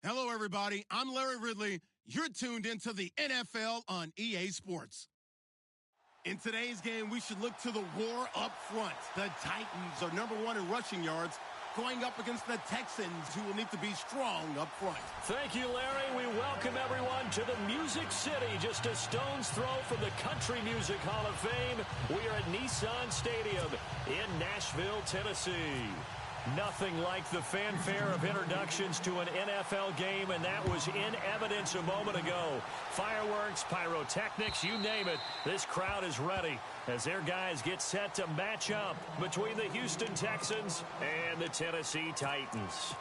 Hello, everybody. I'm Larry Ridley. You're tuned into the NFL on EA Sports. In today's game, we should look to the war up front. The Titans are number one in rushing yards, going up against the Texans, who will need to be strong up front. Thank you, Larry. We welcome everyone to the Music City, just a stone's throw from the Country Music Hall of Fame. We are at Nissan Stadium in Nashville, Tennessee. Nothing like the fanfare of introductions to an NFL game, and that was in evidence a moment ago. Fireworks, pyrotechnics, you name it. This crowd is ready as their guys get set to match up between the Houston Texans and the Tennessee Titans.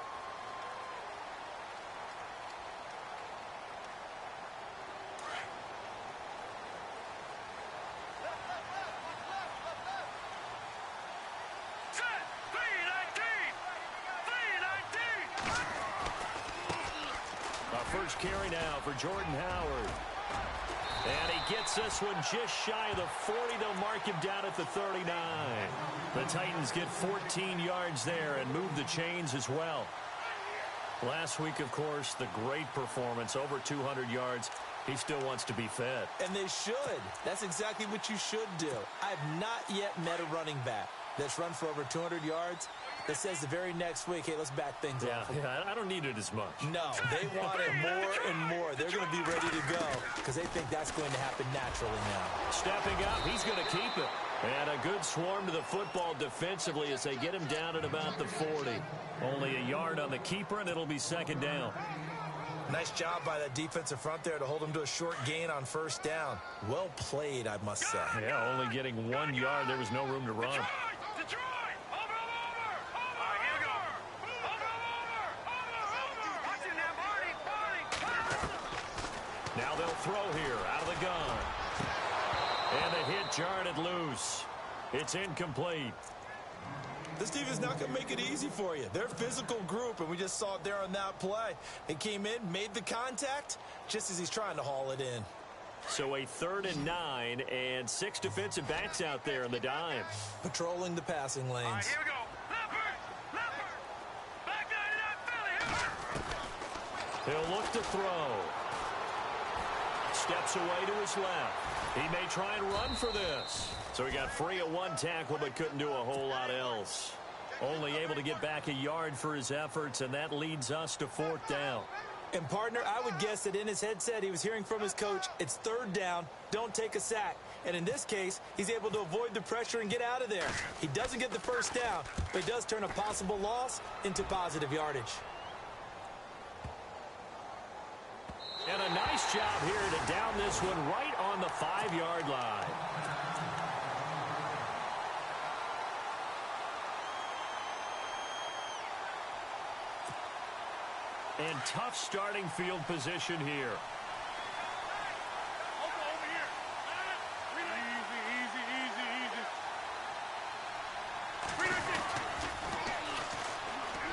First carry now for Jordan Howard. And he gets this one just shy of the 40. They'll mark him down at the 39. The Titans get 14 yards there and move the chains as well. Last week, of course, the great performance, over 200 yards. He still wants to be fed. And they should. That's exactly what you should do. I have not yet met a running back that's run for over 200 yards that says the very next week, hey, let's back things up. Yeah, I don't need it as much. No, they want it more and more. They're going to be ready to go because they think that's going to happen naturally now. Stepping up, he's going to keep it. And a good swarm to the football defensively as they get him down at about the 40. Only a yard on the keeper, and it'll be second down. Nice job by that defensive front there to hold him to a short gain on first down. Well played, I must say. Yeah, only getting 1 yard. There was no room to run. Now they'll throw here out of the gun. And the hit jarred it loose. It's incomplete. This team is not going to make it easy for you. They're a physical group, and we just saw it there on that play. They came in, made the contact, just as he's trying to haul it in. So a 3rd and 9, and 6 defensive backs out there in the dime. Patrolling the passing lanes. All right, here we go. Leopard. Back 99 Philly. He'll look to throw. Steps away to his left. He may try and run for this. So he got free of one tackle but couldn't do a whole lot else. Only able to get back a yard for his efforts, and that leads us to 4th down. And, partner, I would guess that in his headset he was hearing from his coach, it's 3rd down, don't take a sack. And in this case, he's able to avoid the pressure and get out of there. He doesn't get the first down, but he does turn a possible loss into positive yardage. And a nice job here to down this one right on the 5-yard line. And tough starting field position here.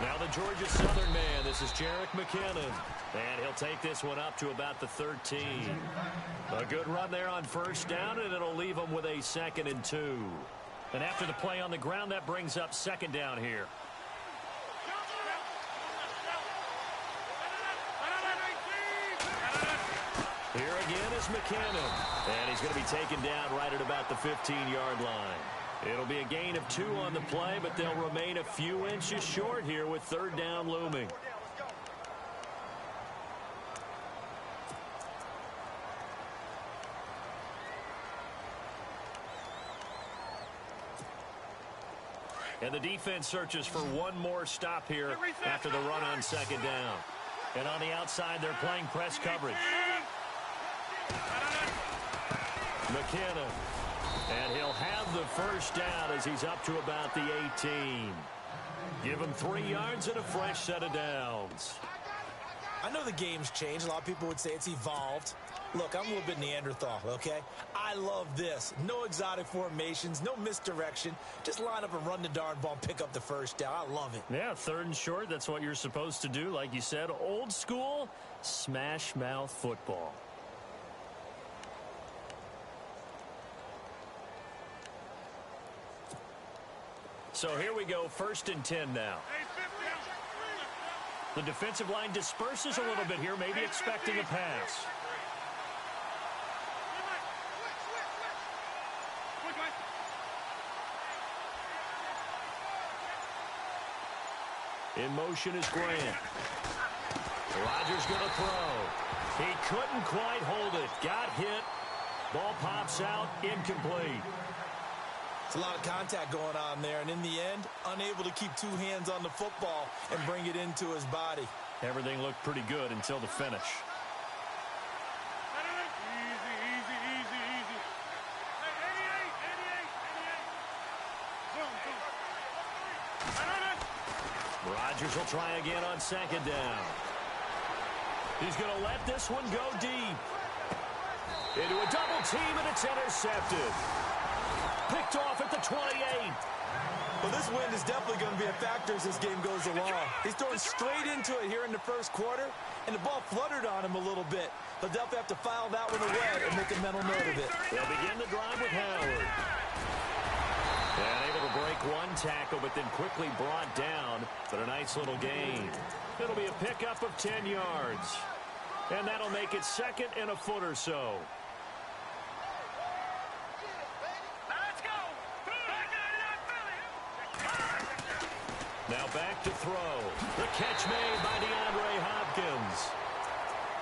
Now the Georgia Southern man, this is Jerick McKinnon. And he'll take this one up to about the 13. A good run there on first down, and it'll leave him with a 2nd and 2. And after the play on the ground, that brings up 2nd down here. Here again is McKinnon. And he's going to be taken down right at about the 15-yard line. It'll be a gain of 2 on the play, but they'll remain a few inches short here with 3rd down looming. And the defense searches for one more stop here after the run on 2nd down. And on the outside, they're playing press coverage. McKinnon. And he'll have the first down as he's up to about the 18. Give him 3 yards and a fresh set of downs. I know the game's changed. A lot of people would say it's evolved. Look, I'm a little bit Neanderthal, okay? I love this. No exotic formations, no misdirection. Just line up and run the darn ball and pick up the first down. I love it. Yeah, 3rd and short, that's what you're supposed to do. Like you said, old school, smash mouth football. So here we go, 1st and 10 now. The defensive line disperses a little bit here, maybe expecting a pass. In motion is Grant. Rodgers going to throw. He couldn't quite hold it. Got hit. Ball pops out. Incomplete. It's a lot of contact going on there, and in the end, unable to keep two hands on the football and bring it into his body. Everything looked pretty good until the finish. Rodgers will try again on second down. He's going to let this one go deep. Into a double team, and it's intercepted. Picked off at the 28. Well, this win is definitely going to be a factor as this game goes along. He's throwing straight into it here in the first quarter, and the ball fluttered on him a little bit. He'll definitely have to file that one away and make a mental note of it. They'll begin the drive with Howard. And able to break one tackle, but then quickly brought down. But a nice little gain. It'll be a pickup of 10 yards. And that'll make it second and a foot or so. Now back to throw. The catch made by DeAndre Hopkins.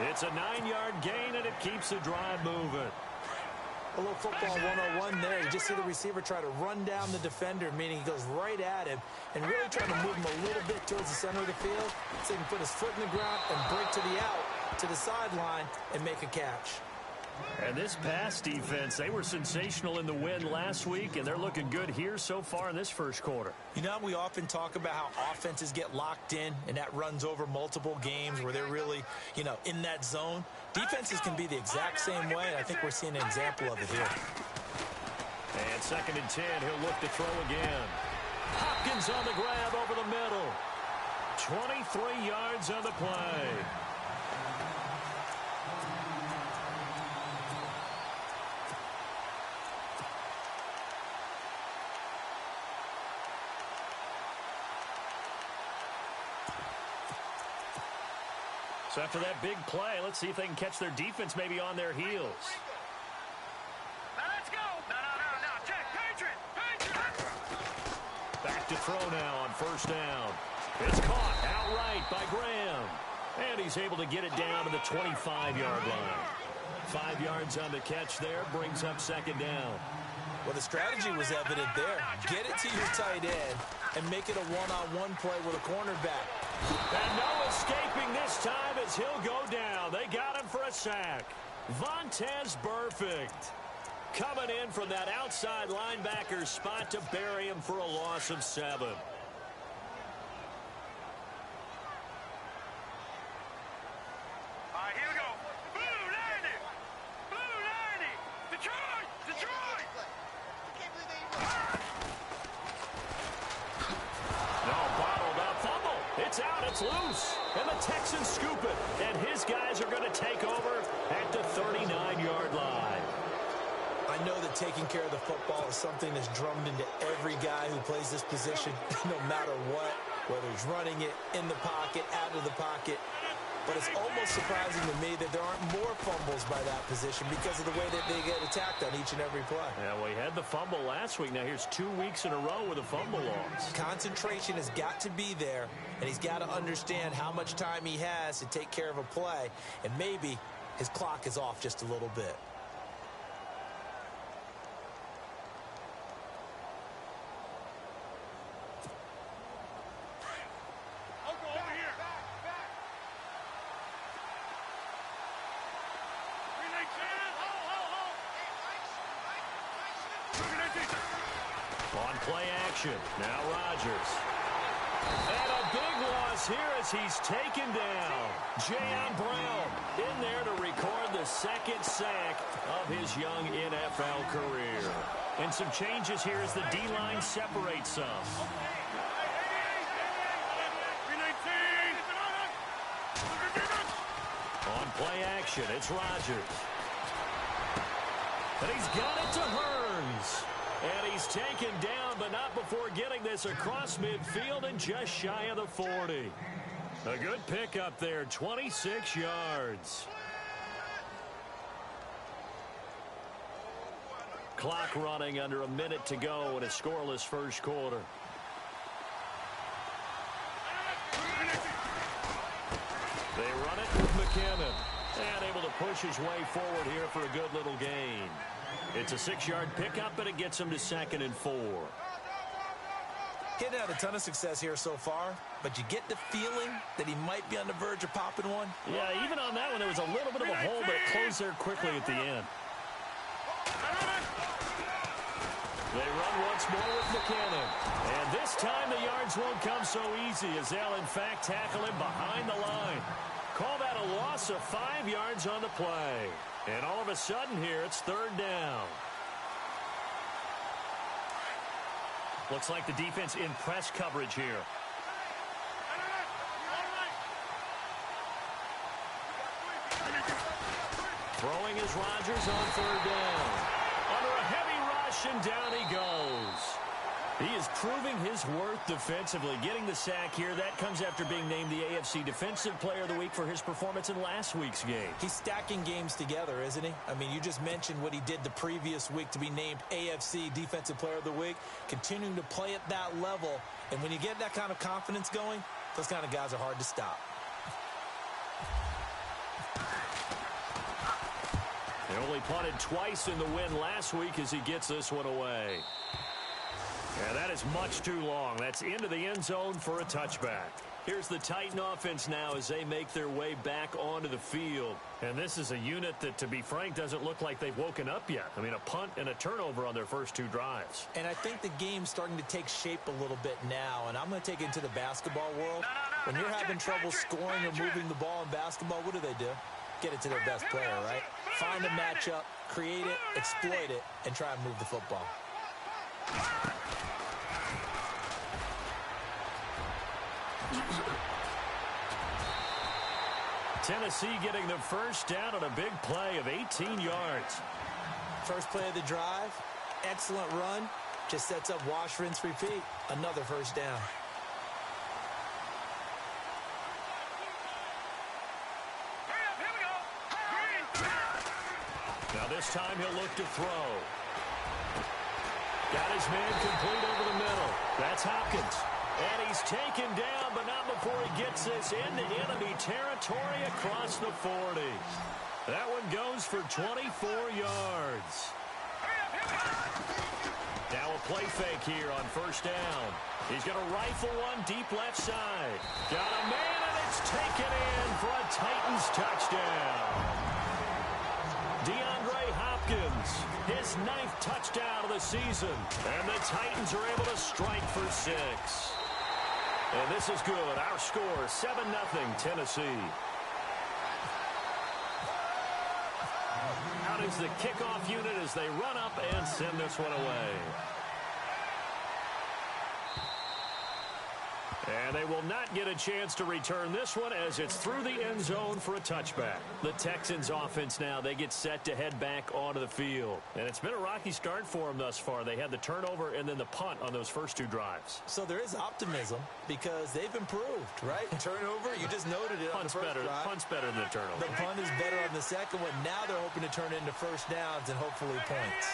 It's a 9-yard gain, and it keeps the drive moving. A little football 101 there. You just see the receiver try to run down the defender, meaning he goes right at him and really trying to move him a little bit towards the center of the field so he can put his foot in the ground and break to the out, to the sideline, and make a catch. And this pass defense, they were sensational in the win last week, and they're looking good here so far in this first quarter. You know, we often talk about how offenses get locked in, and that runs over multiple games where they're really, in that zone. Defenses can be the exact same way, and I think we're seeing an example of it here. And second and 10, he'll look to throw again. Hopkins on the grab over the middle. 23 yards on the play. So after that big play, let's see if they can catch their defense maybe on their heels. Now let's go. No. Check. Patriot. Back to throw now on first down. It's caught outright by Graham. And he's able to get it down to the 25-yard line. 5 yards on the catch there, brings up second down. Well, the strategy was evident there. Get it to your tight end and make it a one-on-one play with a cornerback. And no escaping this time as he'll go down. They got him for a sack. Vontaze Burfict coming in from that outside linebacker spot to bury him for a loss of 7. Here we go. Blue 90. Blue 90. Detroit. No, bottled up fumble. It's out. It's loose. And the Texans scoop it. And his guys are going to take over at the 39-yard line. I know that taking care of the football is something that's drummed into every guy who plays this position, no matter what, whether he's running it, in the pocket, out of the pocket. But it's almost surprising to me that there aren't more fumbles by that position because of the way that they get attacked on each and every play. Yeah, well, he had the fumble last week. Now here's 2 weeks in a row with a fumble loss. Concentration has got to be there, and he's got to understand how much time he has to take care of a play, and maybe his clock is off just a little bit. On play action, now Rodgers. And a big loss here as he's taken down. Jayon Brown in there to record the second sack of his young NFL career. And some changes here as the D-line separates some. On play action, it's Rodgers. And he's got it to Hearns. And he's taken down, but not before getting this across midfield and just shy of the 40. A good pickup there, 26 yards. Clock running under a minute to go in a scoreless first quarter. They run it with McKinnon. And able to push his way forward here for a good little gain. It's a 6-yard pickup, and it gets him to 2nd and 4. He's had a ton of success here so far, but you get the feeling that he might be on the verge of popping one. Yeah, even on that one, there was a little bit of a hole, but it closed there quickly at the end. They run once more with McKinnon. And this time the yards won't come so easy as they'll, in fact, tackle him behind the line. Call that a loss of 5 yards on the play. And all of a sudden here, it's 3rd down. Looks like the defense in press coverage here. Throwing is Rodgers on 3rd down. Under a heavy rush, and down he goes. He is proving his worth defensively, getting the sack here. That comes after being named the AFC Defensive Player of the Week for his performance in last week's game. He's stacking games together, isn't he? I mean, you just mentioned what he did the previous week to be named AFC Defensive Player of the Week, continuing to play at that level. And when you get that kind of confidence going, those kind of guys are hard to stop. They only punted twice in the win last week as he gets this one away. Yeah, that is much too long. That's into the end zone for a touchback. Here's the Titan offense now as they make their way back onto the field. And this is a unit that, to be frank, doesn't look like they've woken up yet. I mean, a punt and a turnover on their first 2 drives. And I think the game's starting to take shape a little bit now. And I'm going to take it into the basketball world. When you're having trouble scoring or moving the ball in basketball, what do? Get it to their best player, right? Find a matchup, create it, exploit it, and try and move the football. Tennessee getting the first down on a big play of 18 yards. First play of the drive, excellent run, just sets up wash, rinse, repeat. Another first down. Now this time he'll look to throw. Got his man complete over the middle. That's Hopkins. And he's taken down, but not before he gets this into enemy territory across the 40. That one goes for 24 yards. Now a play fake here on first down. He's going to rifle one deep left side. Got a man, and it's taken in for a Titans touchdown. DeAndre Hopkins, his 9th touchdown of the season. And the Titans are able to strike for 6. And this is good. Our score, 7-0 Tennessee. Out is the kickoff unit as they run up and send this one away. And they will not get a chance to return this one as it's through the end zone for a touchback. The Texans offense now, they get set to head back onto the field. And it's been a rocky start for them thus far. They had the turnover and then the punt on those first 2 drives. So there is optimism because they've improved, right? Turnover, you just noted it on the first drive. Punt's better than the turnover. The punt is better on the second one. Now they're hoping to turn it into first downs and hopefully points.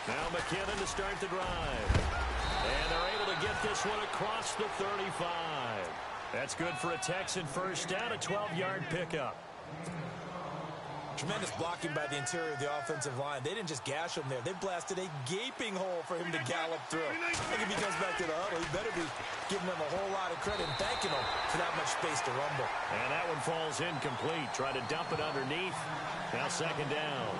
Now McKinnon to start the drive. And they're able to get this one across the 35. That's good for a Texan first down, a 12-yard pickup. Tremendous blocking by the interior of the offensive line. They didn't just gash him there. They blasted a gaping hole for him to gallop through. I think if he comes back to the huddle, he better be giving them a whole lot of credit and thanking them for that much space to rumble. And that one falls incomplete. Try to dump it underneath. Now second down.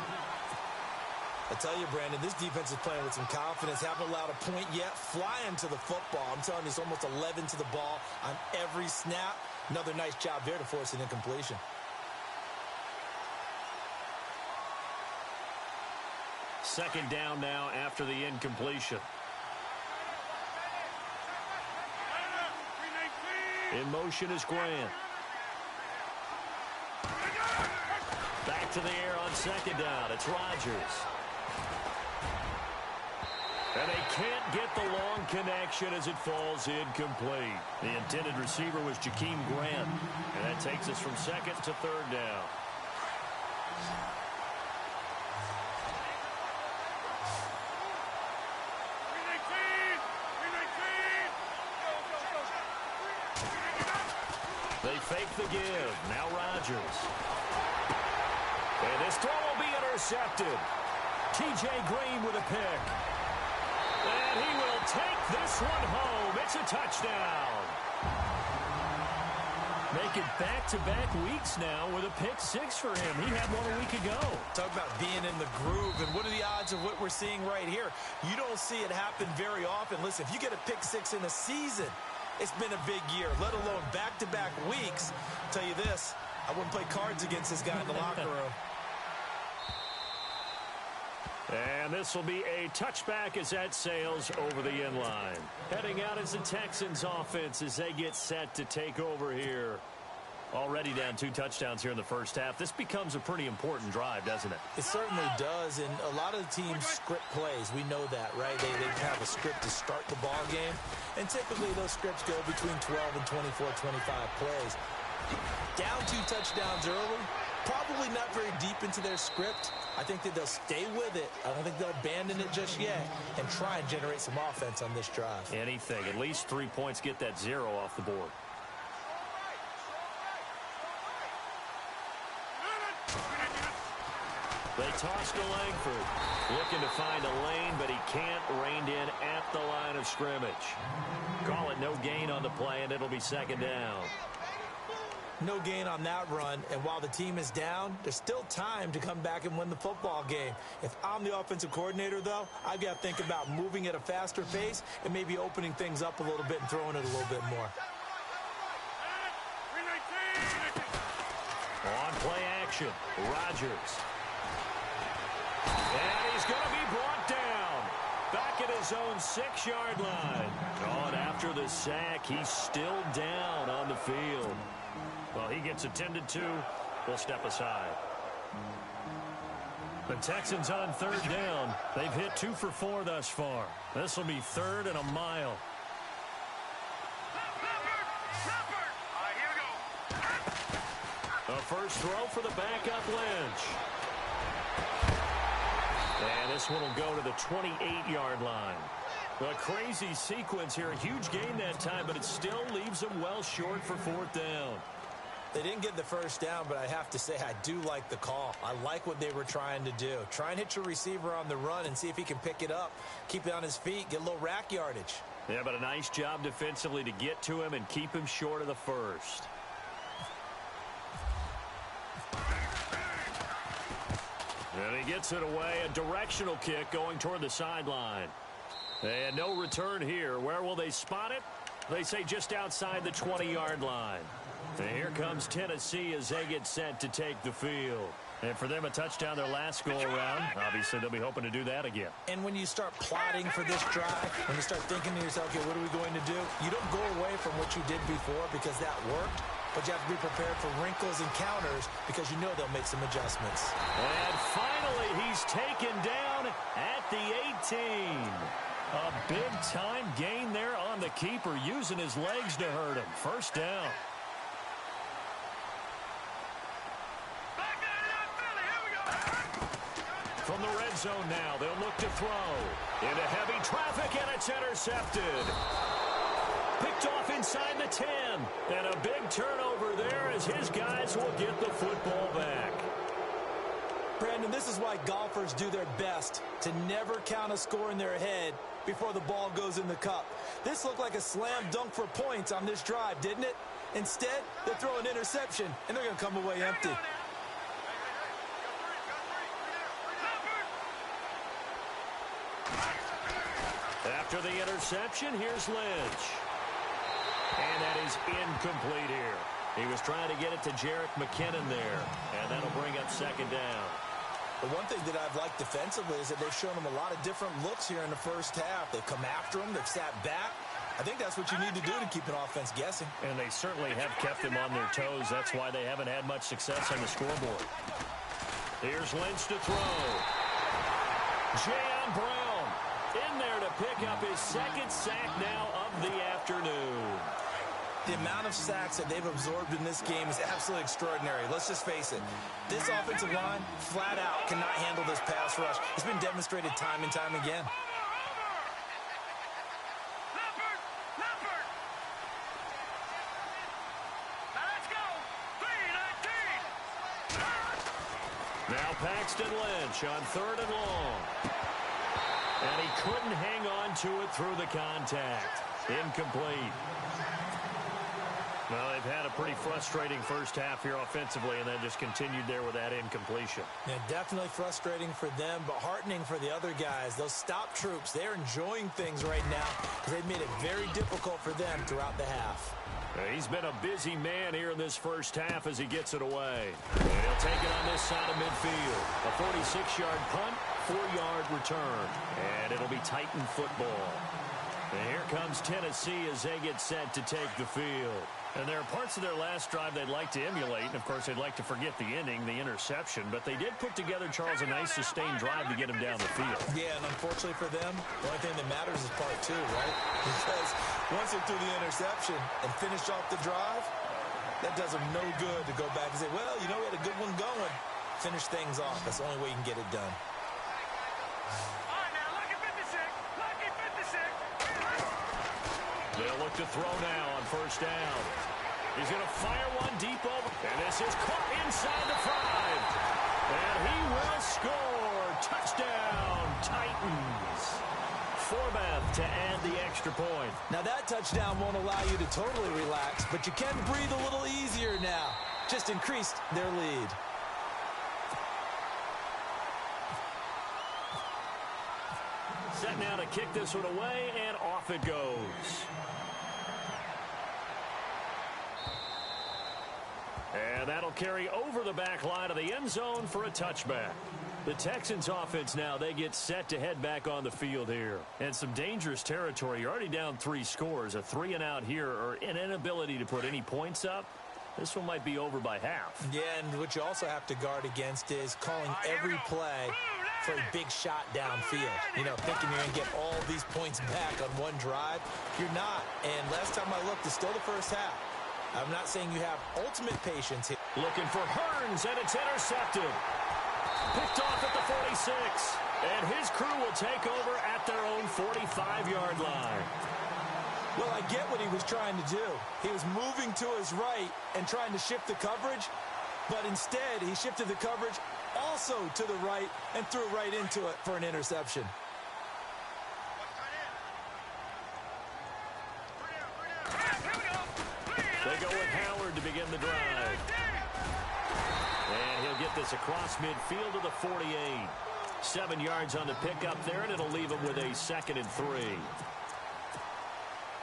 I tell you, Brandon, this defense is playing with some confidence. Haven't allowed a point yet. Flying to the football. I'm telling you, it's almost 11 to the ball on every snap. Another nice job there to force an incompletion. Second down now after the incompletion. In motion is Grant. Back to the air on second down. It's Rodgers. And they can't get the long connection as it falls incomplete. The intended receiver was Jakeem Grant. And that takes us from second to third down. They fake the give. Now Rodgers. And this throw will be intercepted. T.J. Green with a pick. And he will take this one home. It's a touchdown. Make it back-to-back weeks now with a pick six for him. He had one a week ago. Talk about being in the groove, and what are the odds of what we're seeing right here? You don't see it happen very often. Listen, if you get a pick six in a season, it's been a big year, let alone back-to-back weeks. I'll tell you this, I wouldn't play cards against this guy in the locker room. And this will be a touchback as that sails over the end line. Heading out is the Texans offense as they get set to take over here. Already down 2 touchdowns here in the first half. This becomes a pretty important drive, doesn't it? It certainly does, and a lot of the teams script plays. We know that, right? They have a script to start the ball game, and typically those scripts go between 12 and 24, 25 plays. Down 2 touchdowns early, probably not very deep into their script. I think that they'll stay with it. I don't think they'll abandon it just yet and try and generate some offense on this drive. Anything. At least 3 points, get that 0 off the board. They toss to Langford. Looking to find a lane, but he can't. Reined in at the line of scrimmage. Call it no gain on the play, and it'll be second down. No gain on that run, and while the team is down, there's still time to come back and win the football game. If I'm the offensive coordinator, though, I've got to think about moving at a faster pace and maybe opening things up a little bit and throwing it a little bit more. On play action, Rodgers. And he's going to be brought down. Back at his own 6-yard line. Oh, and after the sack, he's still down on the field. Well, he gets attended to. We'll step aside. The Texans on third down. They've hit 2 for 4 thus far. This will be 3rd and a mile. A first throw for the backup Lynch. And this one will go to the 28-yard line. A crazy sequence here. A huge gain that time, but it still leaves them well short for 4th down. They didn't get the first down, but I have to say I do like the call. I like what they were trying to do. Try and hit your receiver on the run and see if he can pick it up, keep it on his feet, get a little rack yardage. Yeah, but a nice job defensively to get to him and keep him short of the first. And he gets it away. A directional kick going toward the sideline. And no return here. Where will they spot it? They say just outside the 20-yard line. And here comes Tennessee as they get set to take the field. And for them, a touchdown their last go-around. Obviously, they'll be hoping to do that again. And when you start plotting for this drive, when you start thinking to yourself, okay, what are we going to do? You don't go away from what you did before because that worked. But you have to be prepared for wrinkles and counters because you know they'll make some adjustments. And finally, he's taken down at the 18. A big-time gain there on the keeper, using his legs to hurt him. First down. From the red zone now, they'll look to throw. Into heavy traffic, and it's intercepted. Picked off inside the 10. And a big turnover there as his guys will get the football back. Brandon, this is why golfers do their best to never count a score in their head before the ball goes in the cup. This looked like a slam dunk for points on this drive, didn't it? Instead, they throw an interception, and they're going to come away empty. After the interception, here's Lynch. And that is incomplete here. He was trying to get it to Jerick McKinnon there, and that'll bring up second down. The one thing that I've liked defensively is that they've shown him a lot of different looks here in the first half. They've come after him. They've sat back. I think that's what you need to do to keep an offense guessing. And they certainly have kept them on their toes. That's why they haven't had much success on the scoreboard. Here's Lynch to throw. Jayon Brown in there to pick up his second sack now of the afternoon. The amount of sacks that they've absorbed in this game is absolutely extraordinary. Let's just face it. This offensive line, flat out, cannot handle this pass rush. It's been demonstrated time and time again. Now Paxton Lynch on 3rd and long. And he couldn't hang on to it through the contact. Incomplete. Well, they've had a pretty frustrating first half here offensively, and then just continued there with that incompletion. Yeah, definitely frustrating for them, but heartening for the other guys. Those stop troops, they're enjoying things right now because they've made it very difficult for them throughout the half. He's been a busy man here in this first half as he gets it away. And he'll take it on this side of midfield. A 46-yard punt, 4-yard return. And it'll be Titan football. And here comes Tennessee as they get set to take the field. And there are parts of their last drive they'd like to emulate. And, of course, they'd like to forget the ending, the interception. But they did put together, Charles, a nice sustained drive to get him down the field. Yeah, and unfortunately for them, the only thing that matters is part 2, right? Because once they threw the interception and finished off the drive, that does them no good to go back and say, well, you know, we had a good one going. Finish things off. That's the only way you can get it done. They'll look to throw now on 1st down. He's going to fire one deep over. And this is caught inside the 5. And he will score. Touchdown, Titans. Forbath to add the extra point. Now that touchdown won't allow you to totally relax, but you can breathe a little easier now. Just increased their lead. Set now to kick this one away, and off it goes. And that'll carry over the back line of the end zone for a touchback. The Texans offense now, they get set to head back on the field here. And some dangerous territory. You're already down 3 scores. A 3-and-out here, or an inability to put any points up. This one might be over by half. Yeah, and what you also have to guard against is calling every play for a big shot downfield. You know, thinking you're going to get all these points back on one drive. You're not. And last time I looked, it's still the first half. I'm not saying you have ultimate patience here. Looking for Hearns, and it's intercepted. Picked off at the 46. And his crew will take over at their own 45-yard line. Well, I get what he was trying to do. He was moving to his right and trying to shift the coverage, but instead he shifted the coverage also to the right and threw right into it for an interception. They go with Howard to begin the drive. And he'll get this across midfield to the 48. 7 yards on the pickup there, and it'll leave him with a 2nd and 3.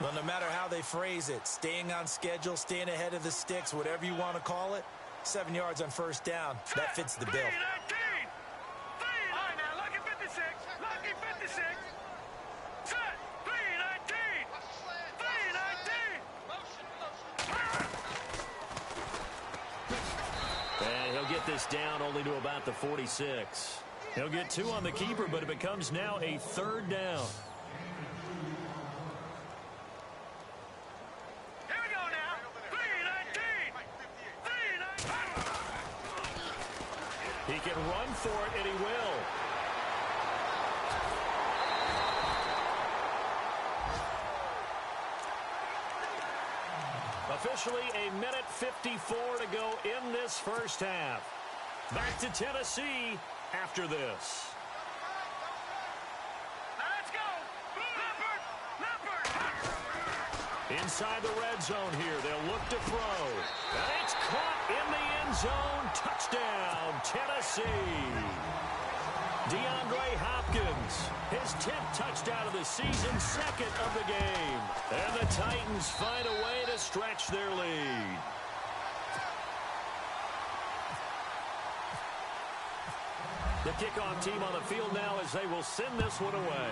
Well, no matter how they phrase it, staying on schedule, staying ahead of the sticks, whatever you want to call it, 7 yards on 1st down, that fits the bill. And he'll get this down only to about the 46. He'll get 2 on the keeper, but it becomes now a 3rd down. He can run for it, and he will. Officially a minute 54 to go in this first half. Back to Tennessee after this. Inside the red zone here, they'll look to throw. And it's caught in the end zone. Touchdown, Tennessee. DeAndre Hopkins, his 10th touchdown of the season, 2nd of the game. And the Titans find a way to stretch their lead. The kickoff team on the field now as they will send this one away.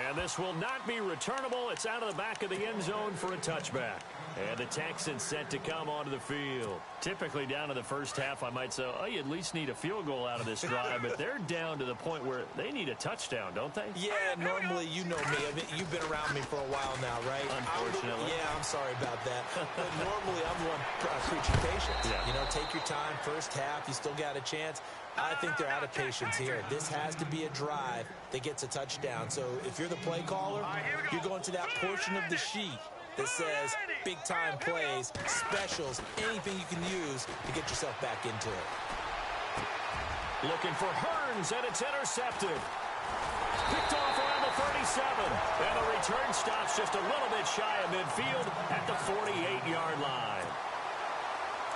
And this will not be returnable. It's out of the back of the end zone for a touchback. And the Texans set to come onto the field. Typically down to the first half, I might say, oh, you at least need a field goal out of this drive, but they're down to the point where they need a touchdown, don't they? Yeah, normally, you know me. I mean, you've been around me for a while now, right? Unfortunately. I'm sorry about that. But normally, I'm the one preaching patience. Yeah. You know, take your time, first half, you still got a chance. I think they're out of patience here. This has to be a drive that gets a touchdown. So if you're the play caller, you're going to that portion of the sheet that says big-time plays, specials, anything you can use to get yourself back into it. Looking for Hearns, and it's intercepted. Picked off around the 37. And the return stops just a little bit shy of midfield at the 48-yard line.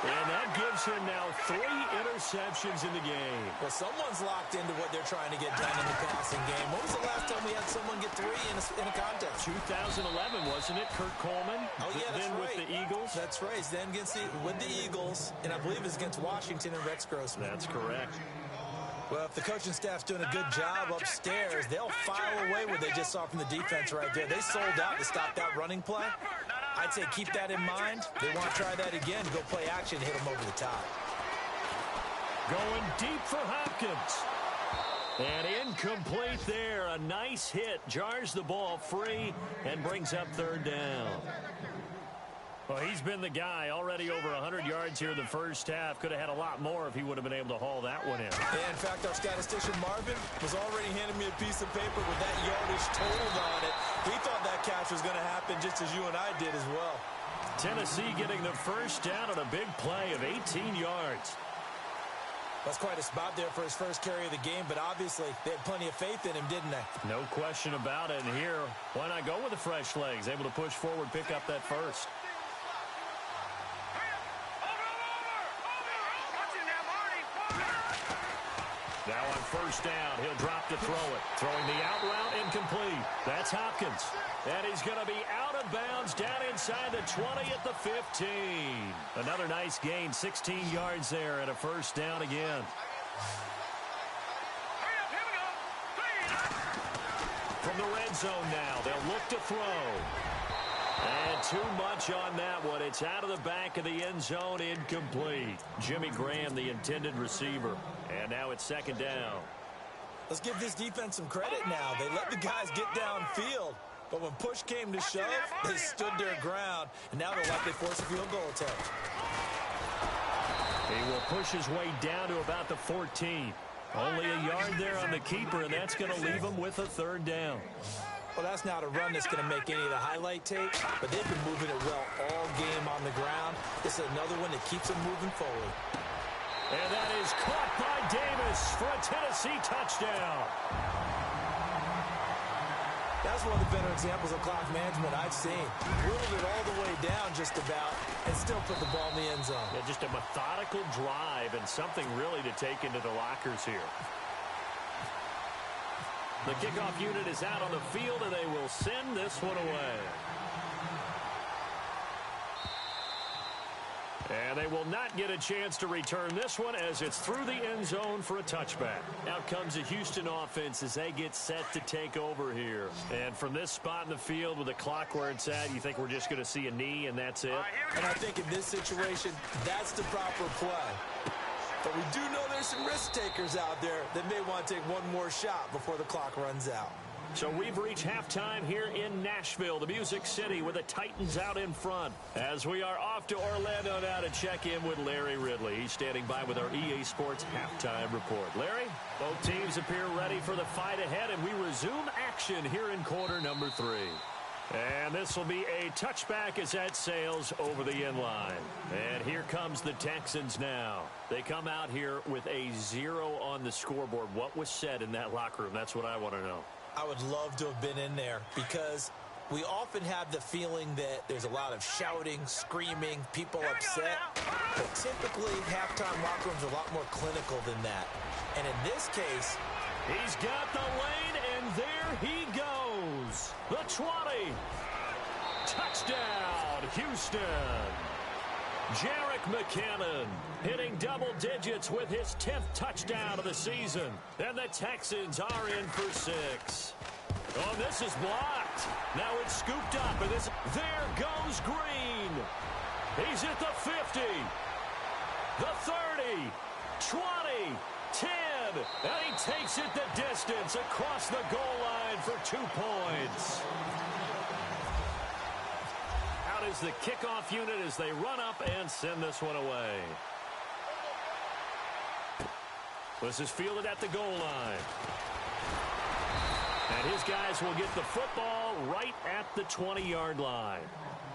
And that gives him now 3 interceptions in the game. Well, someone's locked into what they're trying to get done in the passing game. When was the last time we had someone get 3 in a contest? 2011, wasn't it? Kurt Coleman. Oh, yeah, that's then right. with the Eagles. That's right. Then with the Eagles, and I believe it's against Washington and Rex Grossman. That's correct. Well, if the coaching staff's doing a good job upstairs, they'll file away what they just saw from the defense right there. They sold out to stop that running play. I'd say keep that in mind. They want to try that again, go play action, hit them over the top. Going deep for Hopkins. And incomplete there. A nice hit. Jars the ball free and brings up 3rd down. Well, he's been the guy already over 100 yards here in the first half. Could have had a lot more if he would have been able to haul that one in. Yeah, in fact, our statistician Marvin was already handing me a piece of paper with that yardage totaled on it. He thought that catch was going to happen just as you and I did as well. Tennessee getting the first down on a big play of 18 yards. That's quite a spot there for his first carry of the game, but obviously they had plenty of faith in him, didn't they? No question about it. And here, why not go with the fresh legs? Able to push forward, pick up that first. Now on first down, he'll drop to throw it. Throwing the out route, incomplete. That's Hopkins. And he's going to be out of bounds down inside the 20 at the 15. Another nice gain, 16 yards there and a first down again. From the red zone now, they'll look to throw. And too much on that one. It's out of the back of the end zone, incomplete. Jimmy Graham, the intended receiver. And now it's 2nd down. Let's give this defense some credit now. They let the guys get downfield. But when push came to shove, they stood their ground. And now they'll likely force a field goal attempt. He will push his way down to about the 14. Only a yard there on the keeper, and that's going to leave him with a 3rd down. Well, that's not a run that's going to make any of the highlight tape, but they've been moving it well all game on the ground. This is another one that keeps them moving forward. And that is caught by Davis for a Tennessee touchdown. That's one of the better examples of clock management I've seen. Whittled it all the way down just about and still put the ball in the end zone. Yeah, just a methodical drive and something really to take into the lockers here. The kickoff unit is out on the field, and they will send this one away. And they will not get a chance to return this one as it's through the end zone for a touchback. Out comes the Houston offense as they get set to take over here. And from this spot in the field with the clock where it's at, you think we're just going to see a knee and that's it? And I think in this situation, that's the proper play. But we do know there's some risk takers out there that may want to take one more shot before the clock runs out. So we've reached halftime here in Nashville, the Music City, with the Titans out in front. As we are off to Orlando now to check in with Larry Ridley. He's standing by with our EA Sports halftime report. Larry, both teams appear ready for the fight ahead, and we resume action here in quarter number 3. And this will be a touchback as that sails over the end line. And here comes the Texans now. They come out here with a 0 on the scoreboard. What was said in that locker room? That's what I want to know. I would love to have been in there because we often have the feeling that there's a lot of shouting, screaming, people upset. But typically, halftime locker rooms are a lot more clinical than that. And in this case, he's got the lane, and there he goes. The 20. Touchdown, Houston. Jerick McKinnon hitting double digits with his 10th touchdown of the season. And the Texans are in for 6. Oh, this is blocked. Now it's scooped up, and there goes Green. He's at the 50, the 30, 20, 10, and he takes it the distance across the goal line for 2 points. Out is the kickoff unit as they run up and send this one away. This is fielded at the goal line. And his guys will get the football right at the 20-yard line.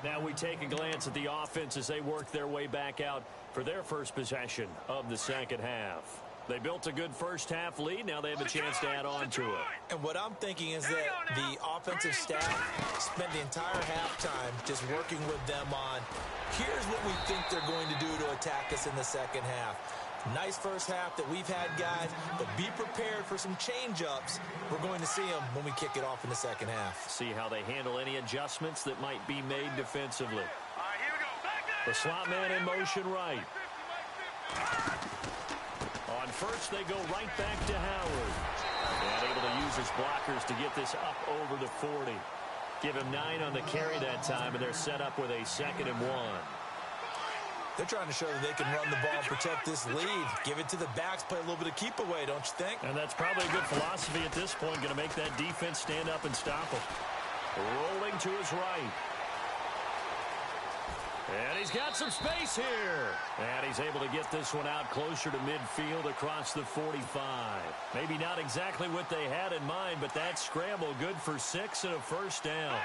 Now we take a glance at the offense as they work their way back out for their first possession of the second half. They built a good first-half lead. Now they have a chance to add on to it. And what I'm thinking is that the offensive staff spent the entire halftime just working with them on, here's what we think they're going to do to attack us in the second half. Nice first half that we've had, guys, but be prepared for some change-ups. We're going to see them when we kick it off in the second half. See how they handle any adjustments that might be made defensively. The slot man in motion right. On first, they go right back to Howard. And able to use his blockers to get this up over the 40. Give him 9 on the carry that time, and they're set up with a 2nd and 1. They're trying to show that they can run the ball and protect this lead. Give it to the backs, play a little bit of keep away, don't you think? And that's probably a good philosophy at this point, going to make that defense stand up and stop him. Rolling to his right. And he's got some space here. And he's able to get this one out closer to midfield across the 45. Maybe not exactly what they had in mind, but that scramble good for 6 and a first down.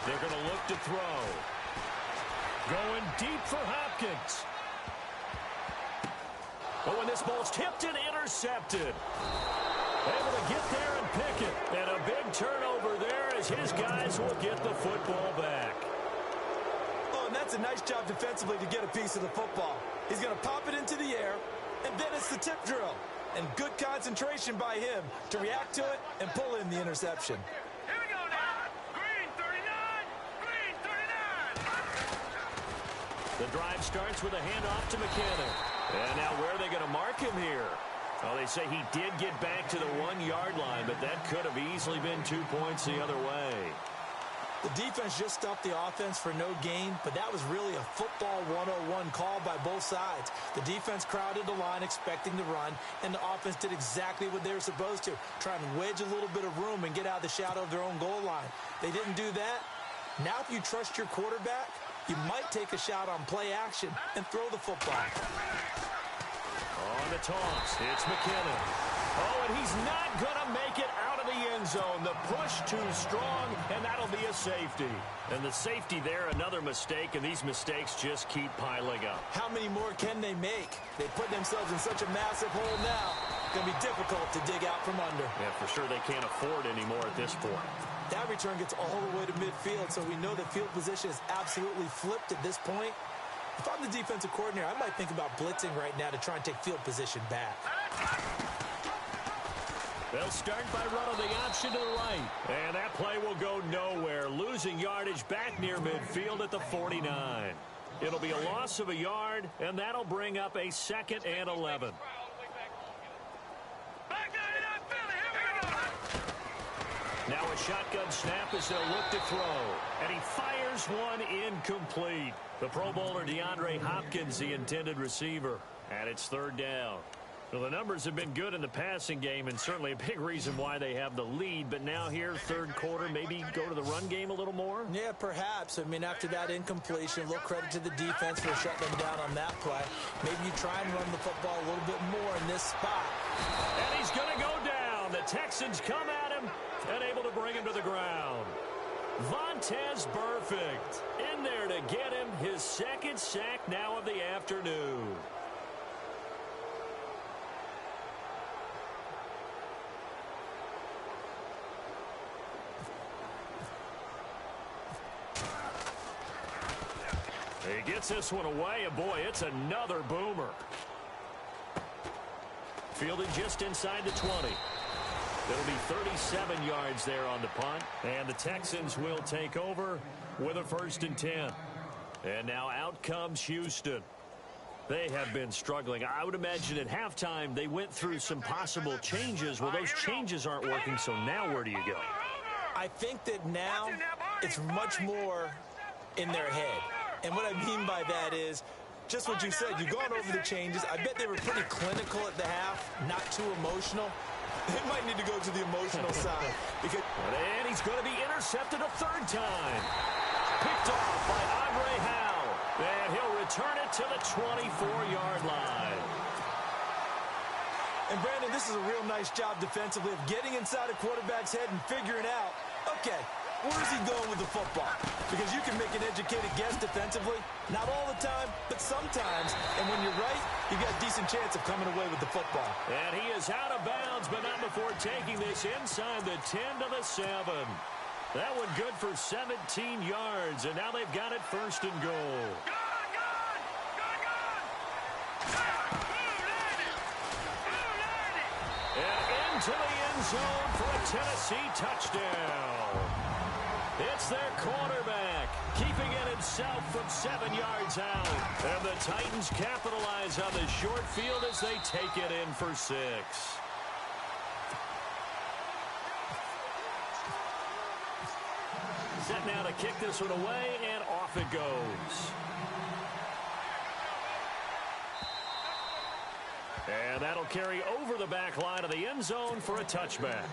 They're going to look to throw. Going deep for Hopkins. Oh, and this ball's tipped and intercepted. Able to get there and pick it. And a big turnover there as his guys will get the football back. Oh, and that's a nice job defensively to get a piece of the football. He's going to pop it into the air, and then it's the tip drill. And good concentration by him to react to it and pull in the interception. Here we go now. Green 39. Green 39. The drive starts with a handoff to McKinnon. And now where are they going to mark him here? Well, they say he did get back to the 1-yard line, but that could have easily been 2 points the other way. The defense just stopped the offense for no gain, but that was really a football 101 call by both sides. The defense crowded the line expecting to run, and the offense did exactly what they were supposed to, trying to wedge a little bit of room and get out of the shadow of their own goal line. They didn't do that. Now if you trust your quarterback, you might take a shot on play action and throw the football. On the toss, it's McKinnon. Oh, and he's not going to make it out of the end zone. The push too strong, and that'll be a safety. And the safety there, another mistake, and these mistakes just keep piling up. How many more can they make? They put themselves in such a massive hole now. It's going to be difficult to dig out from under. Yeah, for sure they can't afford anymore at this point. That return gets all the way to midfield, so we know the field position is absolutely flipped at this point. If I'm the defensive coordinator, I might think about blitzing right now to try and take field position back. They'll start by running the option to the right. And that play will go nowhere, losing yardage back near midfield at the 49. It'll be a loss of a yard, and that'll bring up a 2nd and 11. Now a shotgun snap as they'll look to throw. And he fires one incomplete. The Pro Bowler DeAndre Hopkins, the intended receiver. And it's 3rd down. Well, the numbers have been good in the passing game and certainly a big reason why they have the lead. But now here, 3rd quarter, maybe go to the run game a little more? Yeah, perhaps. I mean, after that incompletion, a little credit to the defense for shutting them down on that play. Maybe you try and run the football a little bit more in this spot. And he's going to go down. The Texans come at him and able to bring him to the ground. Vontaze Burfict in there to get him his 2nd sack now of the afternoon. He gets this one away, and boy, it's another boomer. Fielded just inside the 20. It'll be 37 yards there on the punt, and the Texans will take over with a 1st and 10. And now out comes Houston. They have been struggling. I would imagine at halftime they went through some possible changes. Well, those changes aren't working, so now where do you go? I think that now it's much more in their head. And what I mean by that is just what you said. You've gone over the changes. I bet they were pretty clinical at the half, not too emotional. They might need to go to the emotional side. And he's going to be intercepted a third time. Picked off by Andre Howe. And he'll return it to the 24-yard line. And, Brandon, this is a real nice job defensively of getting inside a quarterback's head and figuring out, okay, where's he going with the football? Because you can make an educated guess defensively. Not all the time, but sometimes. And when you're right, you've got a decent chance of coming away with the football. And he is out of bounds, but not before taking this inside the 10 to the 7. That one good for 17 yards, and now they've got it first and goal. And into the end zone for a Tennessee touchdown. It's their quarterback, keeping it himself from 7 yards out. And the Titans capitalize on the short field as they take it in for 6. Set now to kick this one away, and off it goes. And that'll carry over the back line of the end zone for a touchback.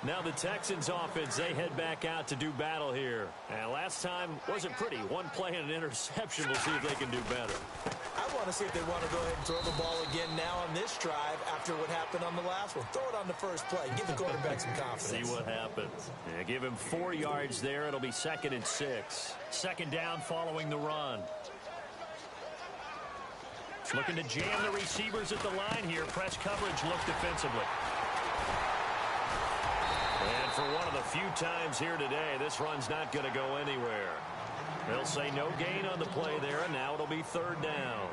Now the Texans offense, they head back out to do battle here. And last time wasn't pretty. One play and an interception. We'll see if they can do better. I want to see if they want to go ahead and throw the ball again now on this drive after what happened on the last one. Throw it on the first play. Give the quarterback some confidence. See what happens. Yeah, give him 4 yards there. It'll be 2nd and 6. Second down following the run. Looking to jam the receivers at the line here. Press coverage look defensively. And for one of the few times here today, this run's not going to go anywhere. They'll say no gain on the play there, and now it'll be 3rd down.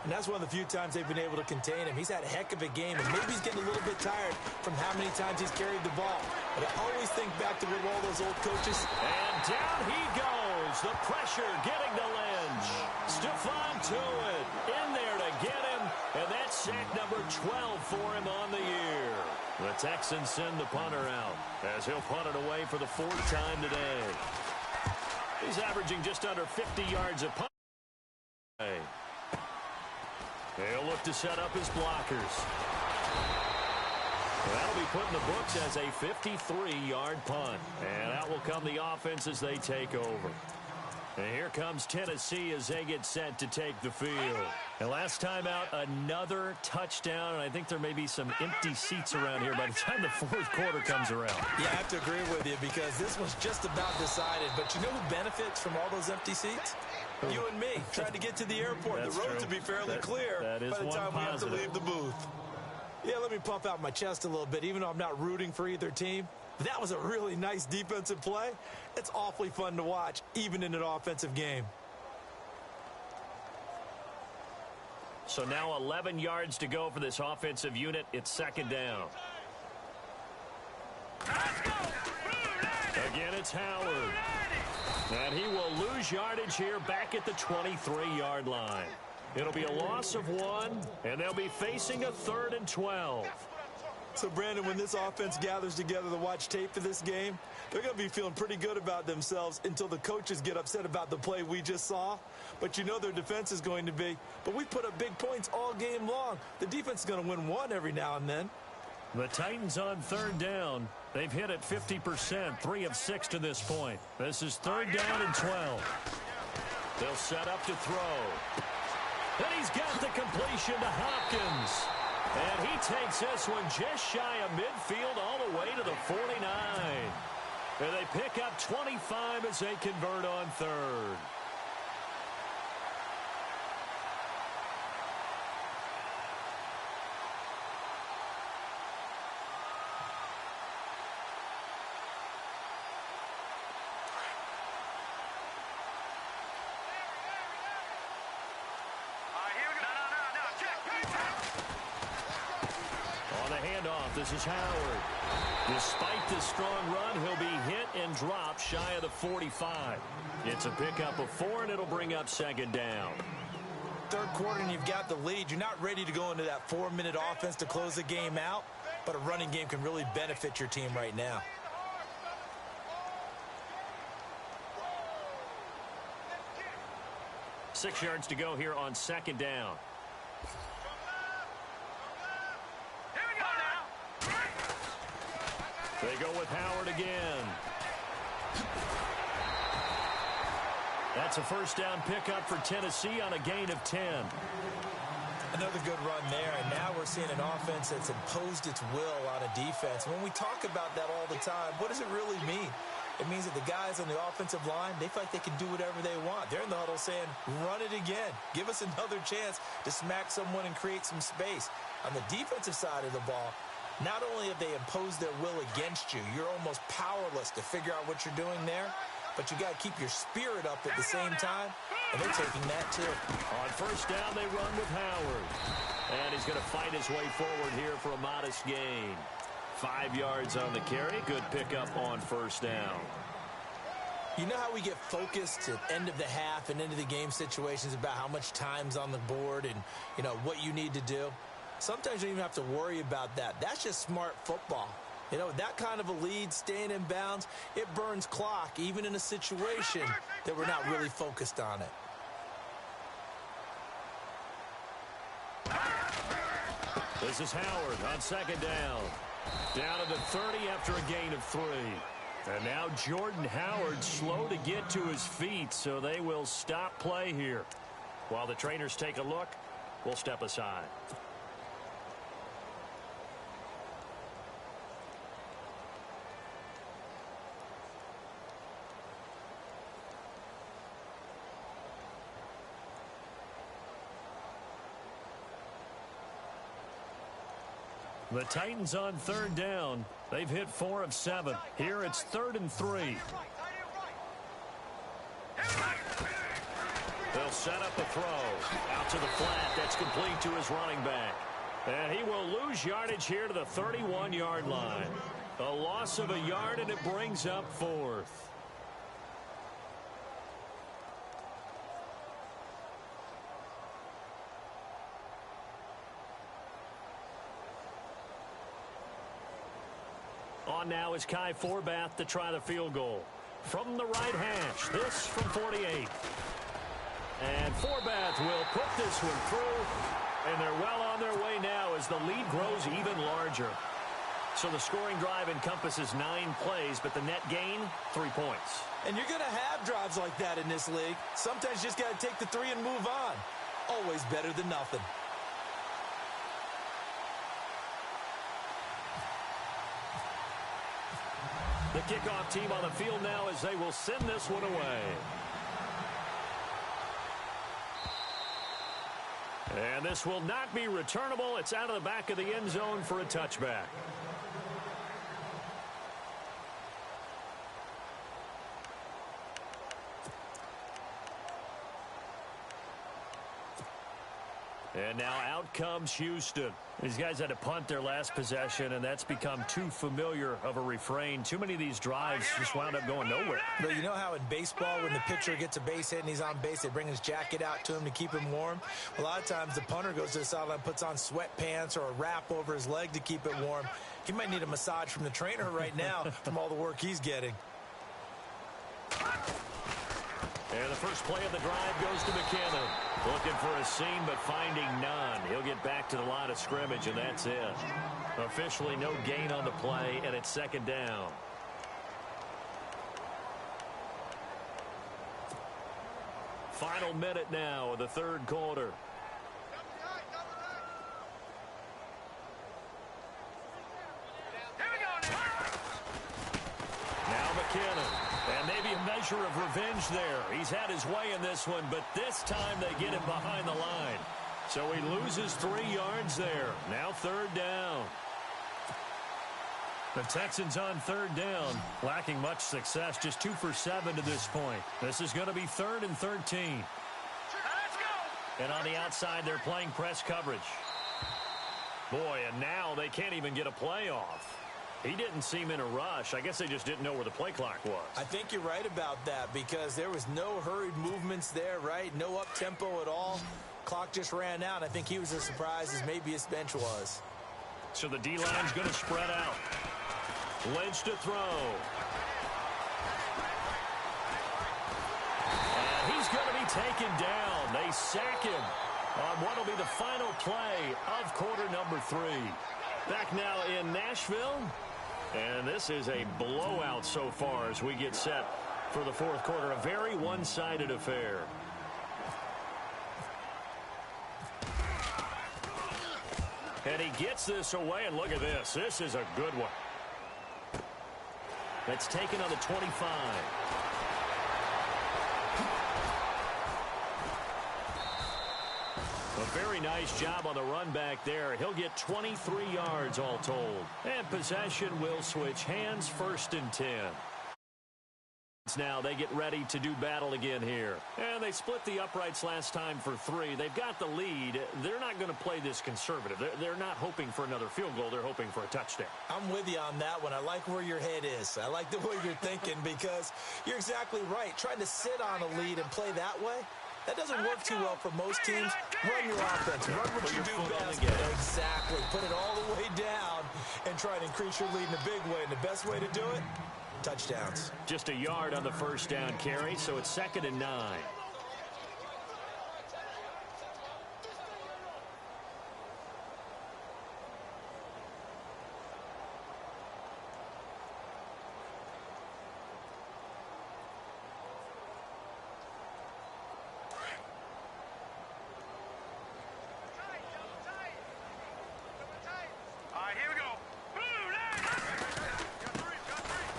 And that's one of the few times they've been able to contain him. He's had a heck of a game, and maybe he's getting a little bit tired from how many times he's carried the ball. But I always think back to what all those old coaches. And down he goes. The pressure getting to Lynch. Stephon Tuitt in there to get him. And that's sack number 12 for him on the year. The Texans send the punter out as he'll punt it away for the 4th time today. He's averaging just under 50 yards a punt. He'll look to set up his blockers. That'll be put in the books as a 53-yard punt. And out will come the offense as they take over. And here comes Tennessee as they get set to take the field. And last time out, another touchdown, and I think there may be some empty seats around here by the time the 4th quarter comes around. Yeah, I have to agree with you because this was just about decided. But you know who benefits from all those empty seats? You and me, trying to get to the airport. The road to be fairly clear by the time we have to leave the booth. Yeah, let me pump out my chest a little bit, even though I'm not rooting for either team. That was a really nice defensive play. It's awfully fun to watch, even in an offensive game. So now 11 yards to go for this offensive unit. It's 2nd down. Again, it's Howard. And he will lose yardage here back at the 23-yard line. It'll be a loss of 1, and they'll be facing a 3rd and 12. So, Brandon, when this offense gathers together to watch tape for this game, they're going to be feeling pretty good about themselves until the coaches get upset about the play we just saw. But you know their defense is going to be. But we put up big points all game long. The defense is going to win one every now and then. The Titans on 3rd down. They've hit it 50%, 3 of 6 to this point. This is 3rd down and 12. They'll set up to throw. And he's got the completion to Hopkins. And he takes this one just shy of midfield all the way to the 49. And they pick up 25 as they convert on 3rd. This is Howard. Despite the strong run, he'll be hit and dropped shy of the 45. It's a pickup of 4, and it'll bring up 2nd down. third quarter and you've got the lead, you're not ready to go into that 4-minute offense to close the game out, but a running game can really benefit your team right now. Six yards to go here on second down. Here we go now. They go with Howard again. That's a first down pickup for Tennessee on a gain of 10. Another good run there, and now we're seeing an offense that's imposed its will on a defense. When we talk about that all the time, what does it really mean? It means that the guys on the offensive line, they feel like they can do whatever they want. They're in the huddle saying, run it again. Give us another chance to smack someone and create some space. On the defensive side of the ball, not only have they imposed their will against you, you're almost powerless to figure out what you're doing there, but you got to keep your spirit up at the same time, and they're taking that too. On first down, they run with Howard. And he's going to fight his way forward here for a modest gain. 5 yards on the carry. Good pickup on first down. You know how we get focused at end of the half and into the game situations about how much time's on the board and, you know, what you need to do? Sometimes you don't even have to worry about that. That's just smart football. You know, that kind of a lead, staying in bounds, it burns clock, even in a situation that we're not really focused on it. This is Howard on second down. Down to the 30 after a gain of 3. And now Jordan Howard slow to get to his feet, so they will stop play here. While the trainers take a look, we'll step aside. The Titans on third down. They've hit 4 of 7. Here it's 3rd and 3. They'll set up the throw. Out to the flat. That's complete to his running back. And he will lose yardage here to the 31-yard line. A loss of a yard, and it brings up 4th. On now is Kai Forbath to try the field goal. From the right hash, this from 48. And Forbath will put this one through, and they're well on their way now as the lead grows even larger. So the scoring drive encompasses 9 plays, but the net gain, 3 points. And you're going to have drives like that in this league. Sometimes you just got to take the 3 and move on. Always better than nothing. The kickoff team on the field now as they will send this one away. And this will not be returnable. It's out of the back of the end zone for a touchback. And now out comes Houston. These guys had to punt their last possession, and that's become too familiar of a refrain. Too many of these drives just wound up going nowhere. But you know how in baseball, when the pitcher gets a base hit and he's on base, they bring his jacket out to him to keep him warm? A lot of times the punter goes to the sideline, puts on sweatpants or a wrap over his leg to keep it warm. He might need a massage from the trainer right now from all the work he's getting. And the first play of the drive goes to McKinnon. Looking for a seam, but finding none. He'll get back to the line of scrimmage, and that's it. Officially no gain on the play, and it's second down. Final minute now of the third quarter. Now McKinnon. And maybe a measure of revenge there. He's had his way in this one, but this time they get him behind the line. So he loses 3 yards there. Now third down. The Texans on third down, lacking much success, just 2 for 7 to this point. This is going to be 3rd and 13. Let's go. And on the outside, they're playing press coverage. Boy, and now they can't even get a play off. He didn't seem in a rush. I guess they just didn't know where the play clock was. I think you're right about that because there was no hurried movements there, right? No up-tempo at all. Clock just ran out. I think he was as surprised as maybe his bench was. So the D-line's going to spread out. Lynch to throw. And he's going to be taken down. They sack him on what will be the final play of quarter number 3. Back now in Nashville. And this is a blowout so far as we get set for the fourth quarter. A very one-sided affair. And he gets this away, and look at this. This is a good one. That's taken on the 25. A very nice job on the run back there. He'll get 23 yards all told. And possession will switch hands, 1st and 10. Now they get ready to do battle again here. And they split the uprights last time for 3. They've got the lead. They're not going to play this conservative. They're not hoping for another field goal. They're hoping for a touchdown. I'm with you on that one. I like where your head is. I like the way you're thinking because you're exactly right. Trying to sit on a lead and play that way, that doesn't work too well for most teams. Run your offense. Run what you do best. Exactly. Put it all the way down and try to increase your lead in a big way. And the best way to do it, touchdowns. Just a yard on the first down carry, so it's 2nd and 9.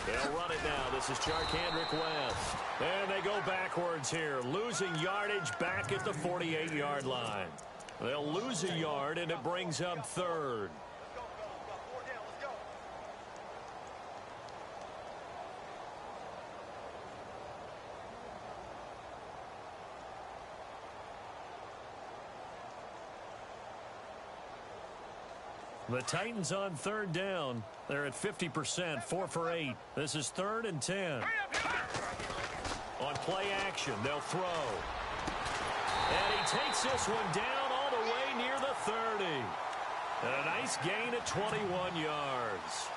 They'll run it now. This is Charkandrick West. And they go backwards here. Losing yardage back at the 48-yard line. They'll lose a yard, and it brings up 3rd. The Titans on 3rd down. They're at 50%, 4 for 8. This is 3rd and 10. On play action, they'll throw. And he takes this one down all the way near the 30. And a nice gain at 21 yards.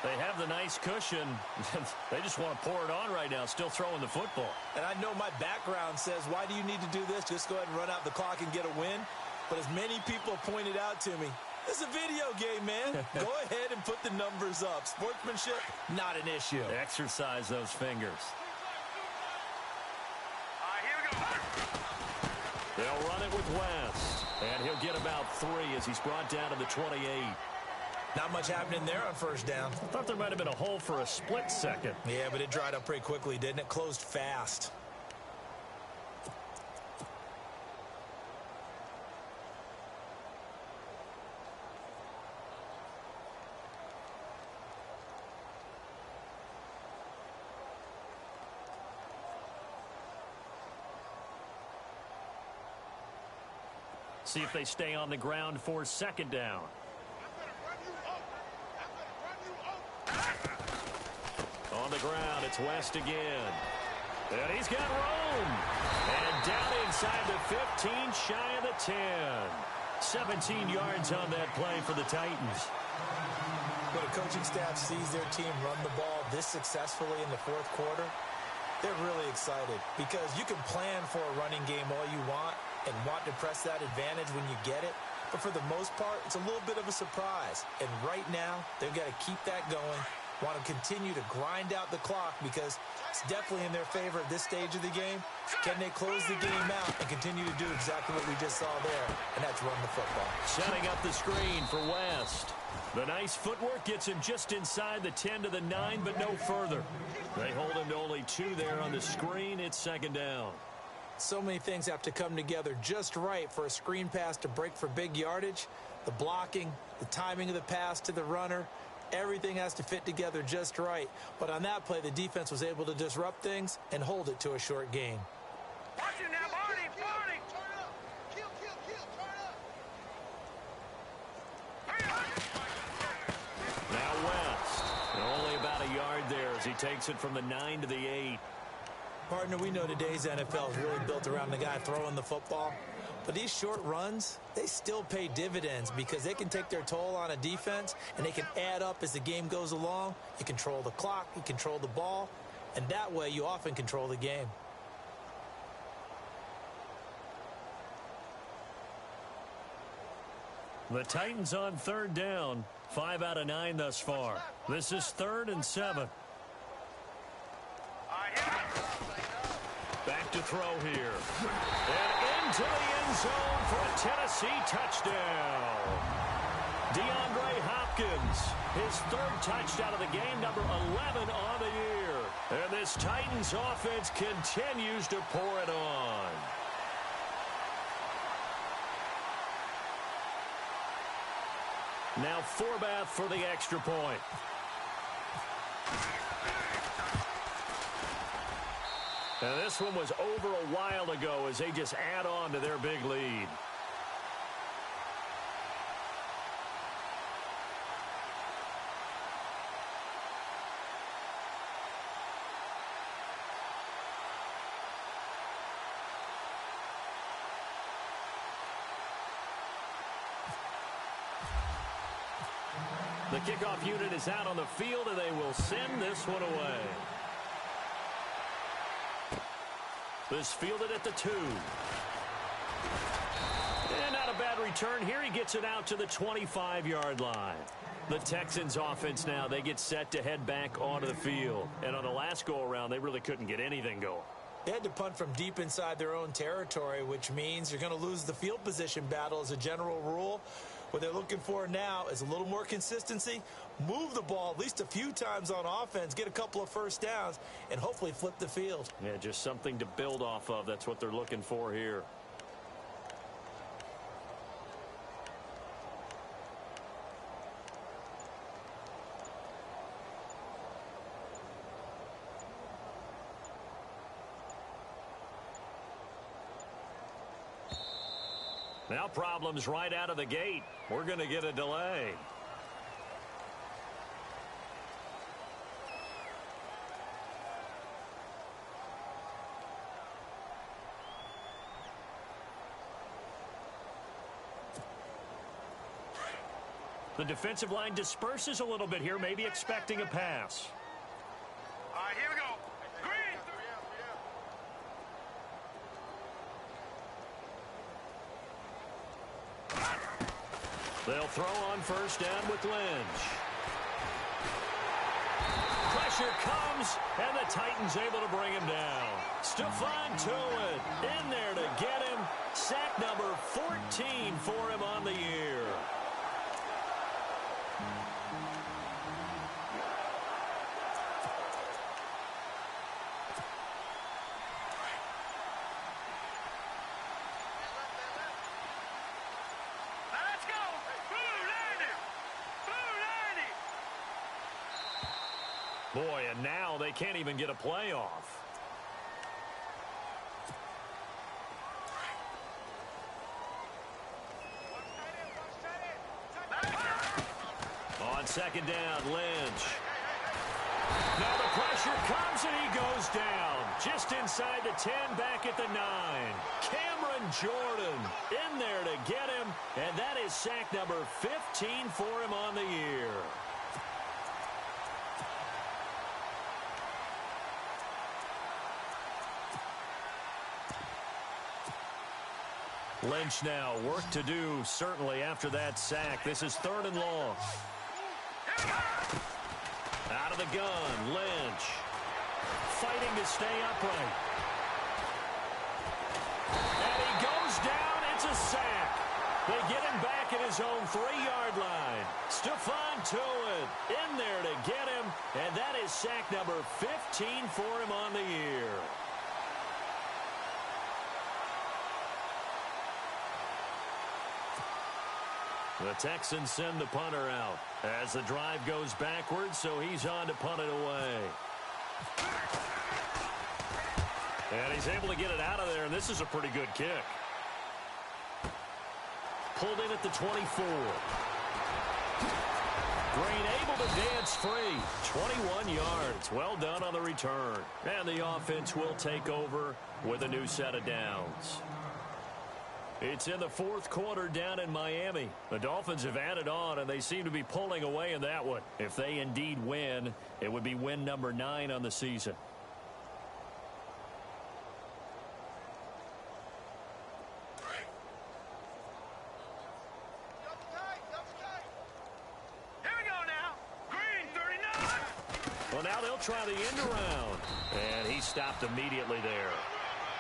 They have the nice cushion. They just want to pour it on right now, still throwing the football. And I know my background says, why do you need to do this? Just go ahead and run out the clock and get a win. But as many people pointed out to me, it's a video game, man. Go ahead and put the numbers up. Sportsmanship, not an issue. Exercise those fingers. Here we go. They'll run it with West. And he'll get about 3 as he's brought down to the 28. Not much happening there on 1st down. I thought there might have been a hole for a split second. Yeah, but it dried up pretty quickly, didn't it? Closed fast. See if they stay on the ground for 2nd down. On the ground, it's West again. And he's got room. And down inside the 15, shy of the 10. 17 yards on that play for the Titans. When a coaching staff sees their team run the ball this successfully in the 4th quarter, they're really excited because you can plan for a running game all you want and want to press that advantage when you get it. But for the most part, it's a little bit of a surprise. And right now, they've got to keep that going, want to continue to grind out the clock because it's definitely in their favor at this stage of the game. Can they close the game out and continue to do exactly what we just saw there? And that's run the football. Setting up the screen for West. The nice footwork gets him just inside the 10 to the 9, but no further. They hold him to only 2 there on the screen. It's 2nd down. So many things have to come together just right for a screen pass to break for big yardage. The blocking, the timing of the pass to the runner, everything has to fit together just right. But on that play, the defense was able to disrupt things and hold it to a short gain. Watch it now, Barney. Turn up. Kill, turn up. Now West. Only about a yard there as he takes it from the 9 to the 8. Partner, we know today's NFL is really built around the guy throwing the football. But these short runs, they still pay dividends because they can take their toll on a defense, and they can add up as the game goes along. You control the clock, you control the ball, and that way you often control the game. The Titans on third down. 5 out of 9 thus far. This is 3rd and 7. Back to throw here. And into the end zone for a Tennessee touchdown. DeAndre Hopkins, his 3rd touchdown of the game, number 11 on the year. And this Titans offense continues to pour it on. Now Forbath for the extra point. And this one was over a while ago as they just add on to their big lead. The kickoff unit is out on the field, and they will send this one away. This fielded at the 2. And not a bad return here. He gets it out to the 25-yard line. The Texans offense now, they get set to head back onto the field. And on the last go-around, they really couldn't get anything going. They had to punt from deep inside their own territory, which means you're going to lose the field position battle as a general rule. What they're looking for now is a little more consistency, move the ball at least a few times on offense, get a couple of first downs, and hopefully flip the field. Yeah, just something to build off of. That's what they're looking for here. Now problems right out of the gate. We're going to get a delay. The defensive line disperses a little bit here, maybe expecting a pass. All right, here we go. Green. They'll throw on first down with Lynch. Pressure comes, and the Titans able to bring him down. Stephon Tuitt in there to get him. Sack number 14 for him on the year. Let's go. Blue 90. Blue 90. Boy, and now they can't even get a play off. On second down, Lynch. Now the pressure comes and he goes down. Just inside the 10, back at the 9. Cameron Jordan in there to get him. And that is sack number 15 for him on the year. Lynch now, work to do certainly after that sack. This is 3rd and long. Out of the gun, Lynch. Fighting to stay upright. And he goes down. It's a sack. They get him back at his own 3-yard line. Stephon Tuitt in there to get him. And that is sack number 15 for him on the year. The Texans send the punter out as the drive goes backwards, so he's on to punt it away. And he's able to get it out of there, and this is a pretty good kick. Pulled in at the 24. Green able to dance free. 21 yards. Well done on the return. And the offense will take over with a new set of downs. It's in the fourth quarter down in Miami. The Dolphins have added on, and they seem to be pulling away in that one. If they indeed win, it would be win number 9 on the season. Here we go now. Green 39. Well, now they'll try the end around. And he stopped immediately there.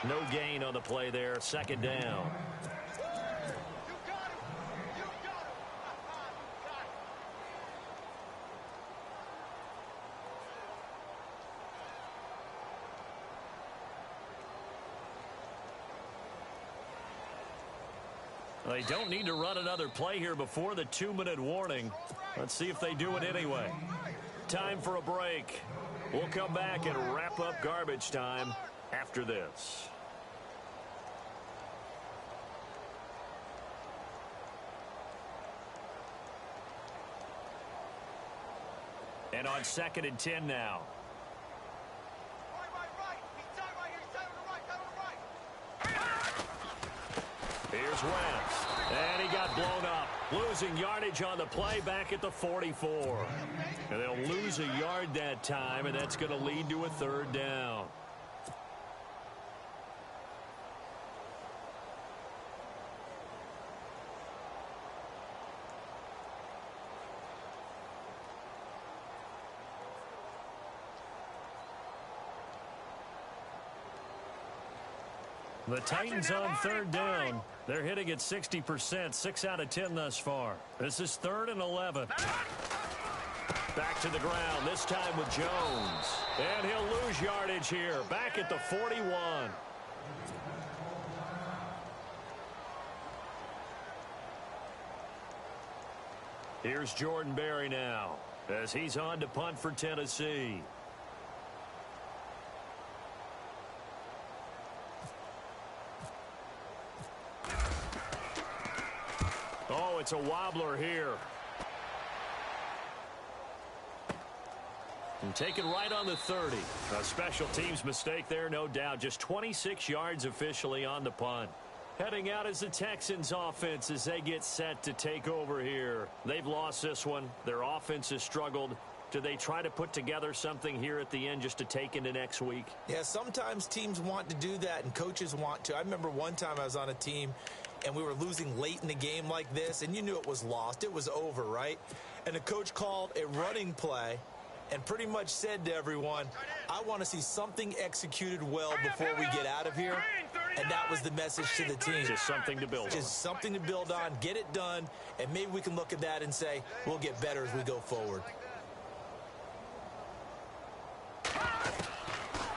No gain on the play there. Second down. You got him. You got him. You got him. They don't need to run another play here before the 2-minute warning. Let's see if they do it anyway. Time for a break. We'll come back and wrap up garbage time after this. And on 2nd and 10 now. Right. He's tied right here. He's tied on the right. Here's Wentz. And he got blown up. Losing yardage on the play back at the 44. And they'll lose a yard that time, and that's going to lead to a 3rd down. The Titans on 3rd down. They're hitting at 60%, 6 out of 10 thus far. This is 3rd and 11. Back to the ground, this time with Jones. And he'll lose yardage here, back at the 41. Here's Jordan Berry now, as he's on to punt for Tennessee. Oh, it's a wobbler here. And taken right on the 30. A special teams mistake there, no doubt. Just 26 yards officially on the punt. Heading out is the Texans offense as they get set to take over here. They've lost this one. Their offense has struggled. Do they try to put together something here at the end just to take into next week? Yeah, sometimes teams want to do that and coaches want to. I remember one time I was on a team and we were losing late in the game like this, and you knew it was lost. It was over, right? And the coach called a running play and pretty much said to everyone, I want to see something executed well before we get out of here. And that was the message to the team. Just something to build on. Just something to build on, get it done, and maybe we can look at that and say, we'll get better as we go forward.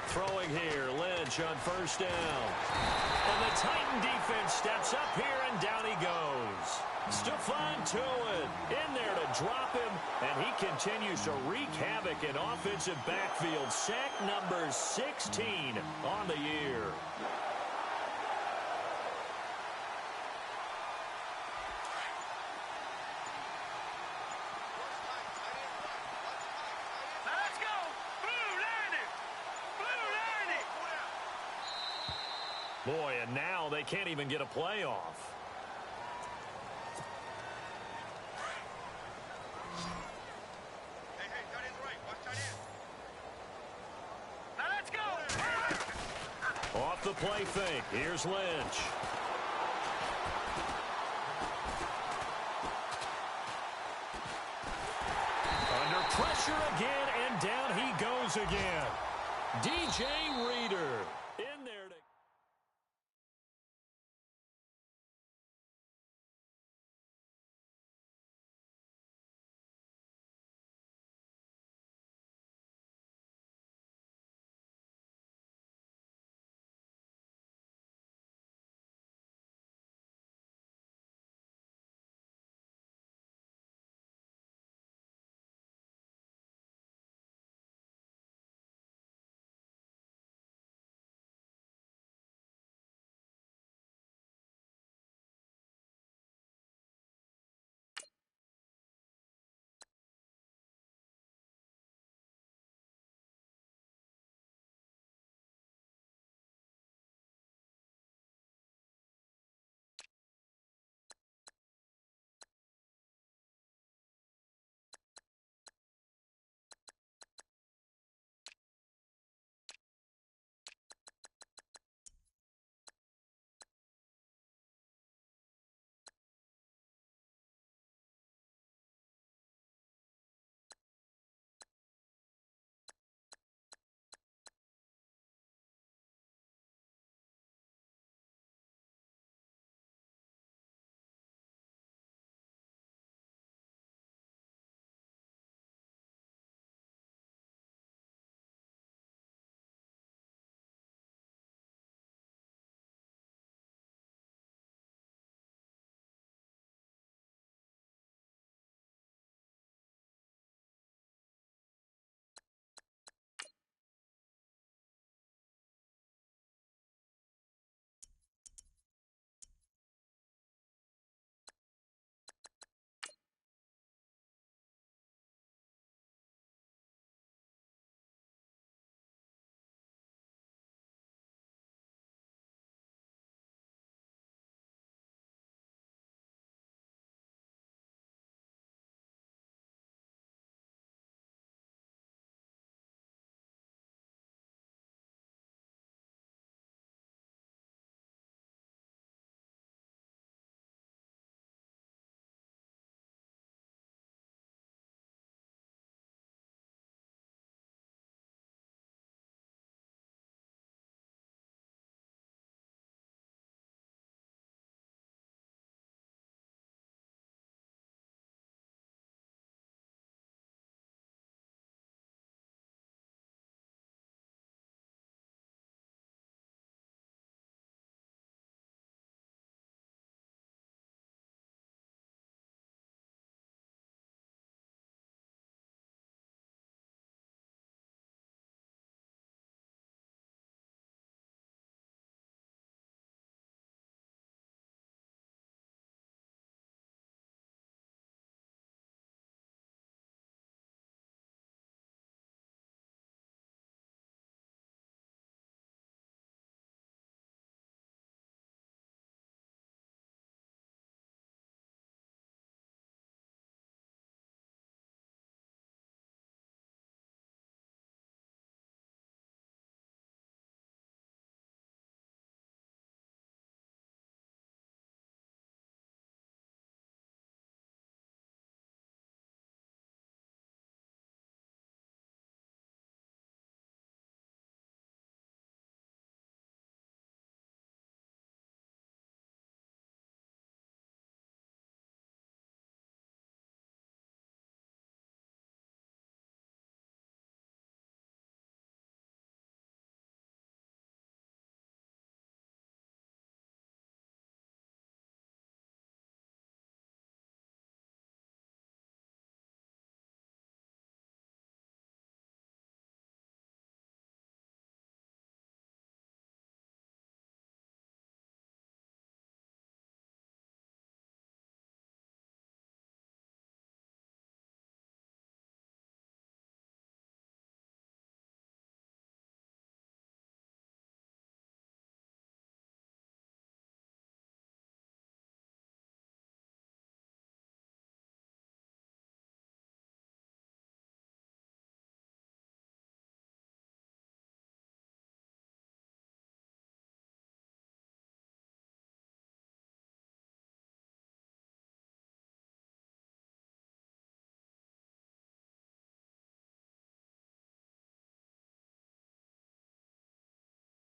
Throwing here, Lynch on 1st down. And the Titan defense steps up here, and down he goes. Stephon Tuitt in there to drop him, and he continues to wreak havoc in offensive backfield. Sack number 16 on the year. Let's go. Blue 90. Blue 90. Boy, and now they can't even get a play off. Hey, tight end's right. Watch tight end. Now let's go. Off the play fake. Here's Lynch. Under pressure again, and down he goes again. DJ Reader